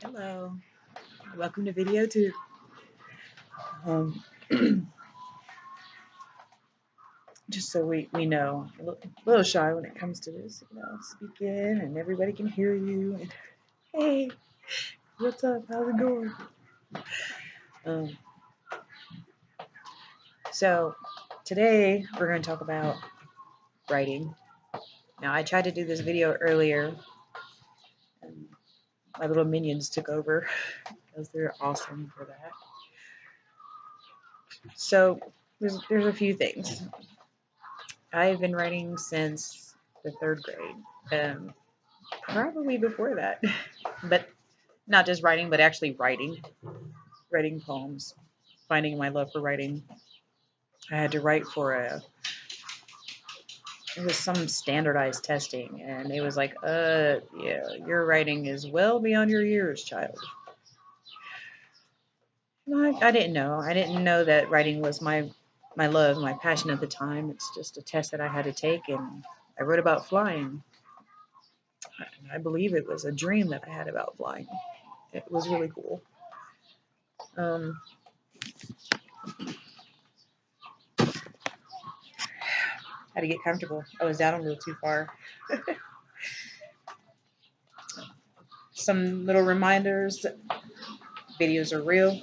Hello, welcome to video two. Um, just so we know, a little shy when it comes to this, speaking and everybody can hear you. And hey, what's up? How's it going? Um, so today we're going to talk about writing. Now I tried to do this video earlier, and my little minions took over because they're awesome for that. So there's a few things. I've been writing since the third grade. Probably before that, but not just writing, but actually writing poems, finding my love for writing. I had to write for it was some standardized testing, and it was like, yeah, your writing is well beyond your years, child. And I didn't know. I didn't know that writing was my love, my passion at the time. It's just a test that I had to take, and I wrote about flying. I believe it was a dream that I had about flying. It was really cool. Um, Had to get comfortable. I was down a little too far. Some little reminders. Videos are real.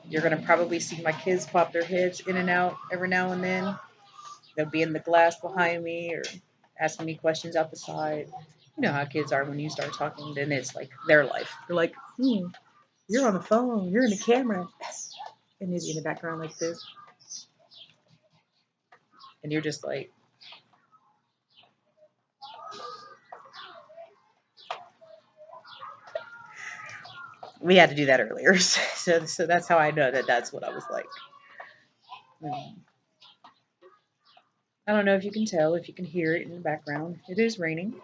You're going to probably see my kids pop their heads in and out every now and then. They'll be in the glass behind me or asking me questions out the side. You know how kids are when you start talking, then it's like their life. They're like, you're on the phone, you're in the camera. And he's in the background like this. And you're just like, we had to do that earlier. So that's how I know that that's what I was like. I don't know if you can tell, if you can hear it in the background. It is raining.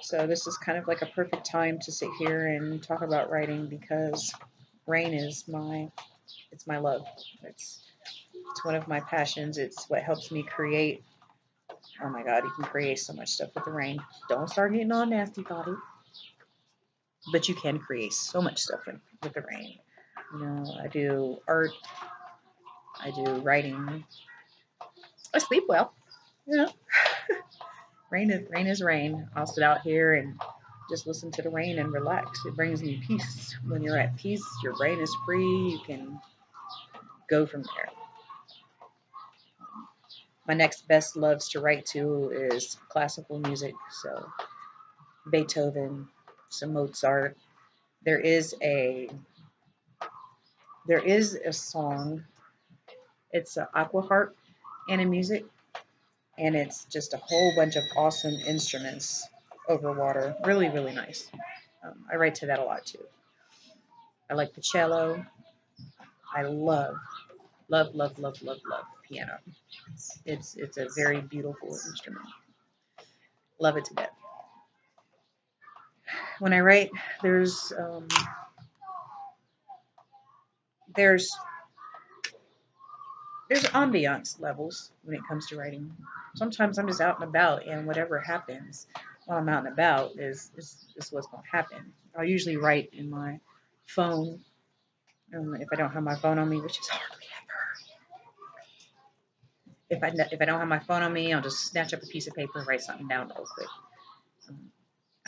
So this is kind of like a perfect time to sit here and talk about writing because rain is it's my love. It's one of my passions. It's what helps me create. Oh my God, you can create so much stuff with the rain. Don't start getting all nasty, body. But you can create so much stuff with the rain. I do art. I do writing. I sleep well. You know, rain is rain. I'll sit out here and just listen to the rain and relax. It brings me peace. When you're at peace, your brain is free. You can go from there. My next best loves to write to is classical music. So Beethoven, some Mozart. There is a song. It's an aqua harp and a music, and it's just a whole bunch of awesome instruments over water. Really, really nice. I write to that a lot too. I like the cello. I love piano. It's a very beautiful instrument. Love it to death. When I write, there's there's ambiance levels when it comes to writing. Sometimes I'm just out and about, and whatever happens while I'm out and about is what's going to happen. I'll usually write in my phone, if I don't have my phone on me, which is hardly ever. If I don't have my phone on me, I'll just snatch up a piece of paper and write something down real quick.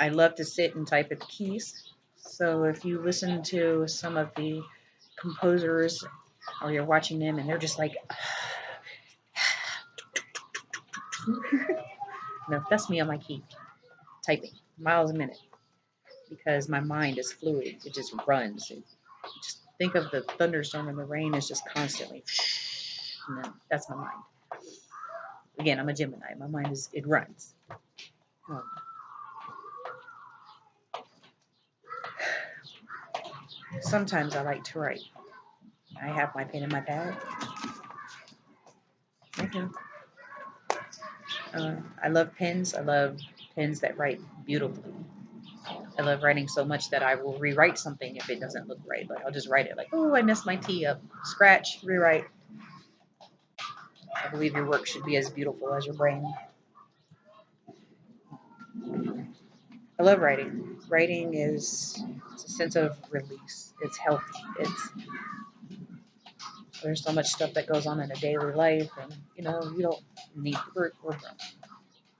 I love to sit and type at the keys. So if you listen to some of the composers or you're watching them and they're just like, no, that's me on my key, typing miles a minute because my mind is fluid. It just runs. Just think of the thunderstorm and the rain is just constantly. That's my mind. Again, I'm a Gemini. My mind it runs. Um, Sometimes I like to write. I have my pen in my bag. I love pens. I love pens that write beautifully. I love writing so much that I will rewrite something if it doesn't look right. Like I'll just write it like, oh, I messed my T up. Scratch, rewrite. I believe your work should be as beautiful as your brain. I love writing. Writing is it's a sense of release. It's healthy. There's so much stuff that goes on in a daily life, and you don't need to work or grown.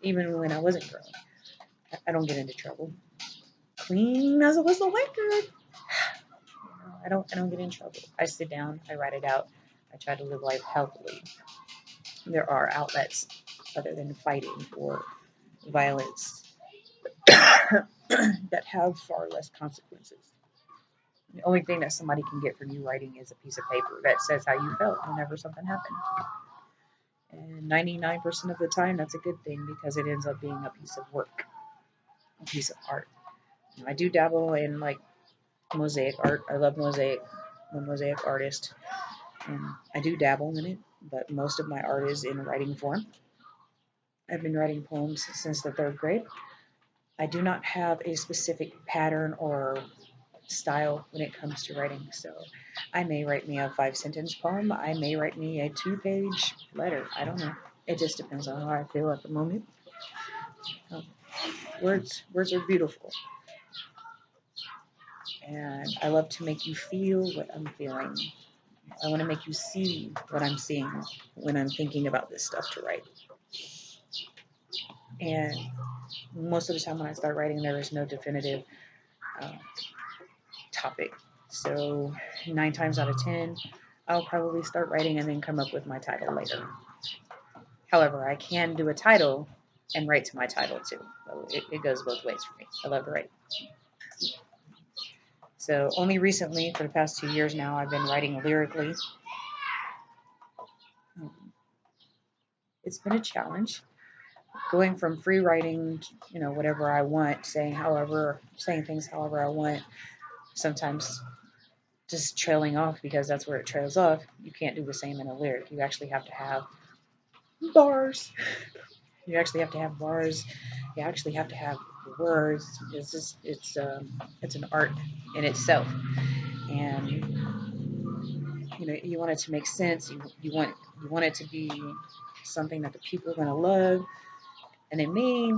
Even when I wasn't grown, I don't get into trouble. Clean as a whistle white girl. I don't get in trouble. I sit down, I write it out. I try to live life healthily. There are outlets other than fighting or violence that have far less consequences. The only thing that somebody can get from you writing is a piece of paper that says how you felt whenever something happened. And 99% of the time, that's a good thing because it ends up being a piece of work, a piece of art. I do dabble in like mosaic art. I love mosaic. I'm a mosaic artist. And I do dabble in it, but most of my art is in writing form. I've been writing poems since the third grade. I do not have a specific pattern or style when it comes to writing. So I may write me a 5 sentence poem. I may write me a 2 page letter. I don't know. It just depends on how I feel at the moment. Um, words are beautiful. And I love to make you feel what I'm feeling. I want to make you see what I'm seeing when I'm thinking about this stuff to write. And most of the time when I start writing, there is no definitive uh, topic. So 9 times out of 10, I'll probably start writing and then come up with my title later. However, I can do a title and write to my title too. So it goes both ways for me. I love to write. So only recently, for the past 2 years now, I've been writing lyrically. It's been a challenge. Going from free writing, whatever I want, saying things however I want, sometimes just trailing off because that's where it trails off. You can't do the same in a lyric. You actually have to have bars. You actually have to have bars. You actually have to have words. It's an art in itself, and you want it to make sense. You want it to be something that the people are going to love. And in me,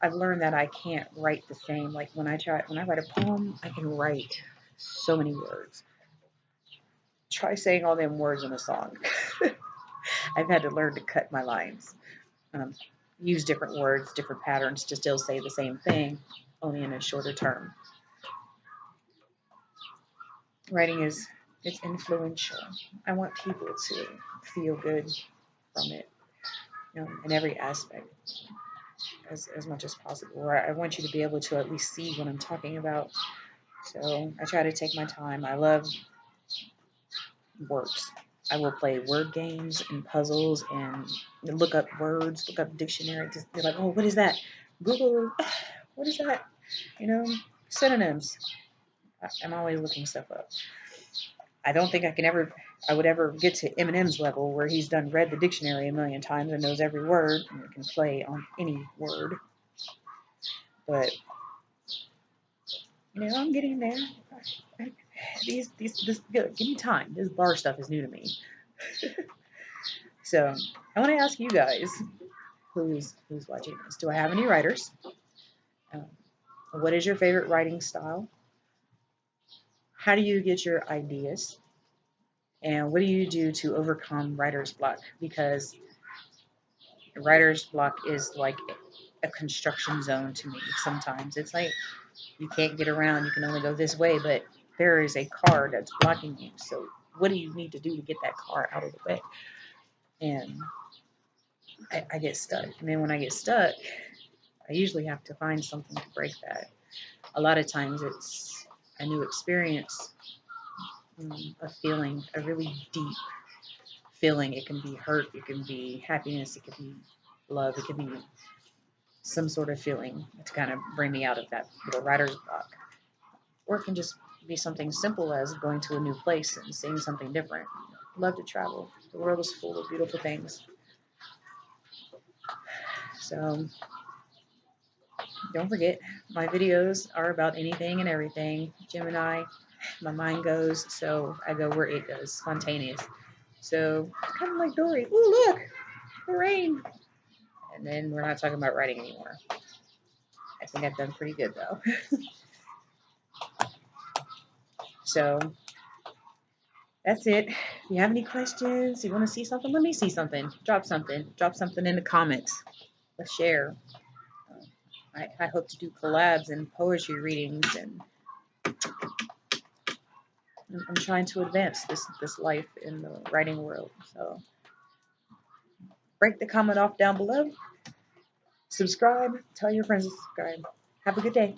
I've learned that I can't write the same. Like when I write a poem, I can write so many words. Try saying all them words in a song. I've had to learn to cut my lines, use different words, different patterns to still say the same thing, only in a shorter term. Writing it's influential. I want people to feel good from it, in every aspect as much as possible. Or I want you to be able to at least see what I'm talking about. So I try to take my time. I love words. I will play word games and puzzles and look up words, look up dictionary. Just be like, oh, what is that? Google, what is that? Synonyms. I'm always looking stuff up. I don't think I would ever get to Eminem's level where he's read the dictionary a million times and knows every word and can play on any word. But I'm getting there. Give me time. This bar stuff is new to me. So I want to ask you guys, who's watching this? Do I have any writers? What is your favorite writing style? How do you get your ideas? And what do you do to overcome writer's block? Because writer's block is like a construction zone to me. Sometimes it's like you can't get around. You can only go this way, but there is a car that's blocking you. So what do you need to do to get that car out of the way? And I get stuck. And then when I get stuck, I usually have to find something to break that. A lot of times it's a new experience, a feeling, a really deep feeling. It can be hurt, it can be happiness, it can be love, it can be some sort of feeling to kind of bring me out of that little writer's block. Or it can just be something simple as going to a new place and seeing something different. Love to travel. The world is full of beautiful things. So don't forget, my videos are about anything and everything. Gemini, my mind goes, so I go where it goes, spontaneous. So kind of like Dory. Ooh, look, the rain. And then we're not talking about writing anymore. I think I've done pretty good though. So that's it. If you have any questions, you want to see something, let me see something. Drop something. Drop something in the comments. Let's share. I hope to do collabs and poetry readings, and I'm trying to advance this life in the writing world. So break the comment off down below. Subscribe. Tell your friends to subscribe. Have a good day.